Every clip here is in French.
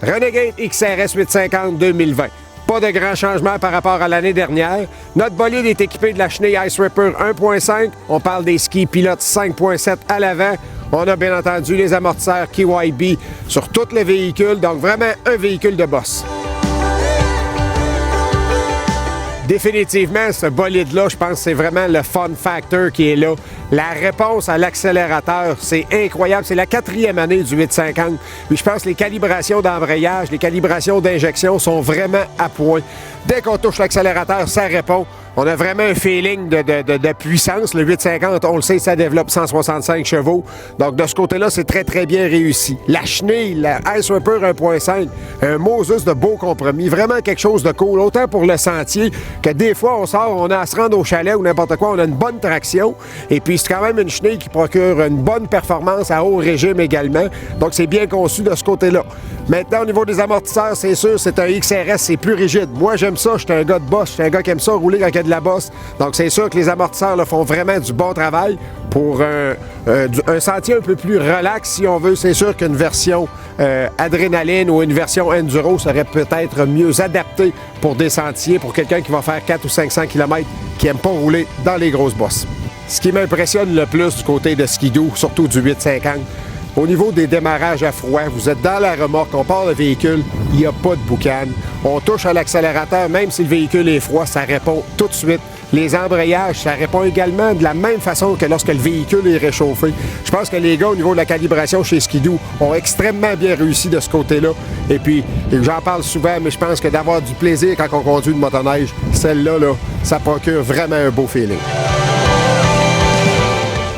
Renegade XRS 850 2020. Pas de grands changements par rapport à l'année dernière. Notre bolide est équipé de la chenille Ice Ripper 1.5. On parle des skis pilotes 5.7 à l'avant. On a bien entendu les amortisseurs KYB sur tout le véhicule. Donc vraiment un véhicule de boss. Définitivement, ce bolide-là, je pense que c'est vraiment le fun factor qui est là. La réponse à l'accélérateur, c'est incroyable. C'est la 4e année du 850. Puis je pense que les calibrations d'embrayage, les calibrations d'injection sont vraiment à point. Dès qu'on touche l'accélérateur, ça répond. On a vraiment un feeling de puissance. Le 850, on le sait, ça développe 165 chevaux. Donc, de ce côté-là, c'est très, très bien réussi. La chenille, la Ice Ripper 1.5, un Moses de beau compromis. Vraiment quelque chose de cool. Autant pour le sentier que des fois, on sort, on a à se rendre au chalet ou n'importe quoi, on a une bonne traction. Et puis, c'est quand même une chenille qui procure une bonne performance à haut régime également. Donc, c'est bien conçu de ce côté-là. Maintenant, au niveau des amortisseurs, c'est sûr, c'est un XRS, c'est plus rigide. Moi, j'aime ça. Je suis un gars de boss. Je suis un gars qui aime ça rouler quand il y a de la bosse. Donc, c'est sûr que les amortisseurs là, font vraiment du bon travail pour un sentier un peu plus relax, si on veut. C'est sûr qu'une version adrénaline ou une version enduro serait peut-être mieux adaptée pour des sentiers, pour quelqu'un qui va faire 400 ou 500 km, qui n'aime pas rouler dans les grosses bosses. Ce qui m'impressionne le plus du côté de Ski-Doo, surtout du 850, au niveau des démarrages à froid, vous êtes dans la remorque, on part le véhicule, il n'y a pas de boucan. On touche à l'accélérateur, même si le véhicule est froid, ça répond tout de suite. Les embrayages, ça répond également de la même façon que lorsque le véhicule est réchauffé. Je pense que les gars, au niveau de la calibration chez Ski-Doo, ont extrêmement bien réussi de ce côté-là. Et puis, j'en parle souvent, mais je pense que d'avoir du plaisir quand on conduit une motoneige, celle-là, là, ça procure vraiment un beau feeling.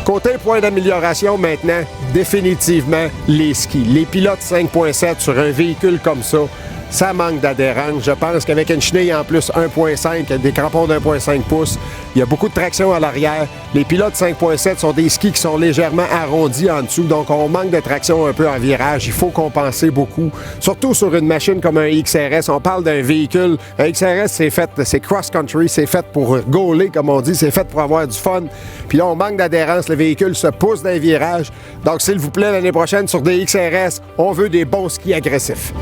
Côté point d'amélioration maintenant, définitivement les skis. Les pilotes 5.7 sur un véhicule comme ça manque d'adhérence. Je pense qu'avec une chenille en plus 1.5, des crampons d'1.5 pouces, il y a beaucoup de traction à l'arrière. Les pilotes 5.7 sont des skis qui sont légèrement arrondis en dessous, donc on manque de traction un peu en virage. Il faut compenser beaucoup, surtout sur une machine comme un XRS. On parle d'un véhicule. Un XRS, c'est cross-country, c'est fait pour gauler, comme on dit, c'est fait pour avoir du fun. Puis là, on manque d'adhérence, le véhicule se pousse dans les virages. Donc, s'il vous plaît, l'année prochaine, sur des XRS, on veut des bons skis agressifs.